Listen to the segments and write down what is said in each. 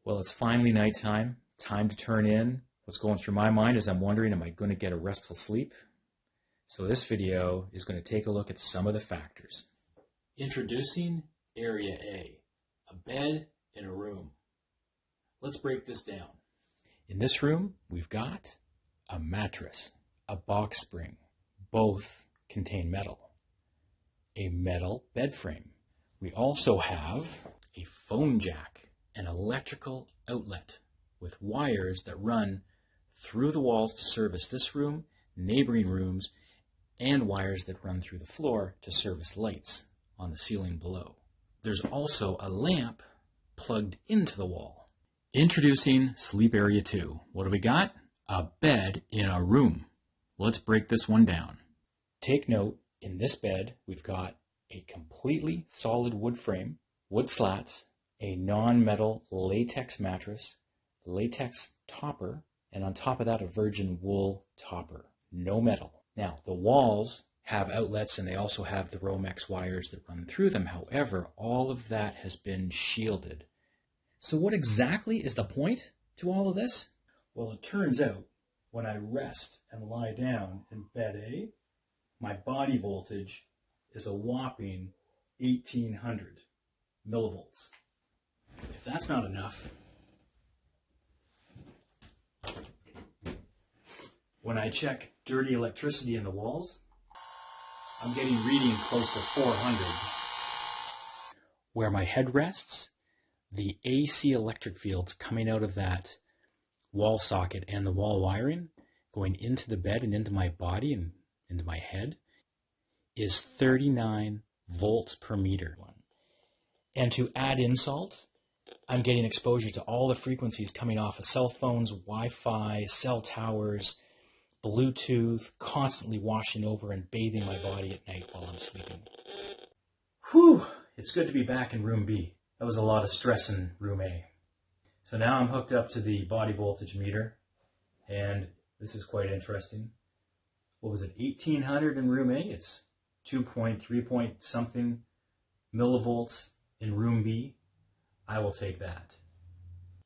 Well, it's finally nighttime. Time to turn in. What's going through my mind is I'm wondering, am I going to get a restful sleep? So this video is going to take a look at some of the factors. Introducing Area A, a bed in a room. Let's break this down. In this room, we've got a mattress, a box spring. Both contain metal. A metal bed frame. We also have a phone jack, an electrical outlet with wires that run through the walls to service this room, neighboring rooms, and wires that run through the floor to service lights on the ceiling below. There's also a lamp plugged into the wall. Introducing Sleep Area 2. What do we got? A bed in a room. Let's break this one down. Take note, in this bed, we've got a completely solid wood frame, wood slats, a non-metal latex mattress, latex topper, and on top of that, a virgin wool topper. No metal. Now, the walls have outlets and they also have the Romex wires that run through them. However, all of that has been shielded. So what exactly is the point to all of this? Well, it turns out when I rest and lie down in bed A, my body voltage is a whopping 1800 millivolts. If that's not enough, when I check dirty electricity in the walls, I'm getting readings close to 400. Where my head rests, the AC electric fields coming out of that wall socket and the wall wiring going into the bed and into my body and into my head is 39 volts per meter. And to add insult, I'm getting exposure to all the frequencies coming off of cell phones, Wi-Fi, cell towers, Bluetooth, constantly washing over and bathing my body at night while I'm sleeping. Whew, it's good to be back in room B. That was a lot of stress in room A. So now I'm hooked up to the body voltage meter, and this is quite interesting. What was it, 1800 in room A? It's 2.3 point something millivolts in room B. I will take that.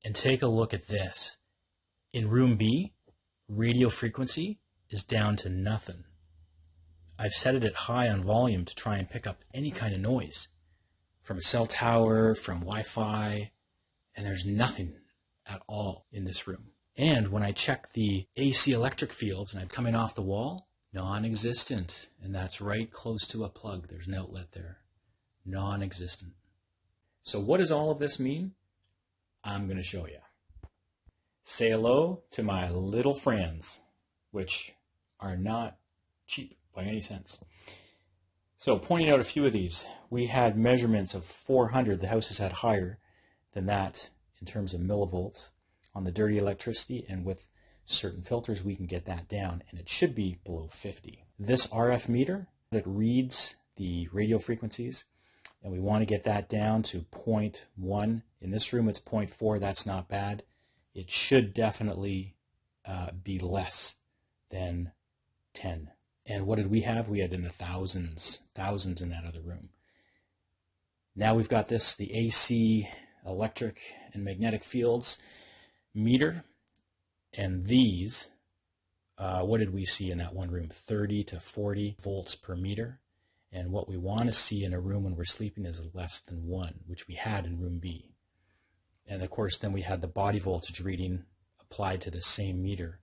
And take a look at this. In room B, radio frequency is down to nothing. I've set it at high on volume to try and pick up any kind of noise from a cell tower, from Wi-Fi, and there's nothing at all in this room. And when I check the AC electric fields and I'm coming off the wall, non-existent, and that's right close to a plug. There's an outlet there. Non-existent. So what does all of this mean? I'm going to show you. Say hello to my little friends, which are not cheap by any sense. So pointing out a few of these, we had measurements of 400. The houses had higher than that in terms of millivolts on the dirty electricity, and with certain filters we can get that down, and it should be below 50. This RF meter, it reads the radio frequencies, and we want to get that down to 0.1. In this room it's 0.4. That's not bad. It should definitely be less than 10. And what did we have? We had in the thousands in that other room. Now we've got this, the AC electric and magnetic fields meter, and these, what did we see in that one room? 30 to 40 volts per meter. And what we want to see in a room when we're sleeping is less than 1, which we had in room B. And of course, then we had the body voltage reading applied to the same meter.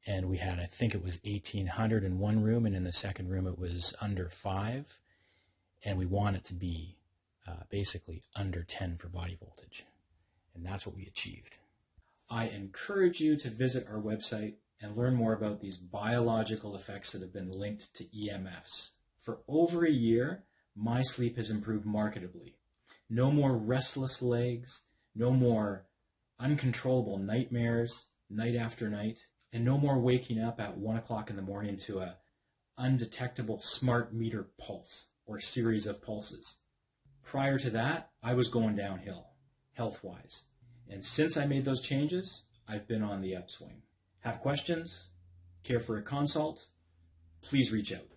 And we had, I think it was 1800 in one room, and in the second room it was under 5. And we want it to be basically under 10 for body voltage. And that's what we achieved. I encourage you to visit our website and learn more about these biological effects that have been linked to EMFs. For over a year, my sleep has improved markedly. No more restless legs, no more uncontrollable nightmares night after night, and no more waking up at 1 o'clock in the morning to a undetectable smart meter pulse or series of pulses. Prior to that, I was going downhill, health-wise. And since I made those changes, I've been on the upswing. Have questions? Care for a consult? Please reach out.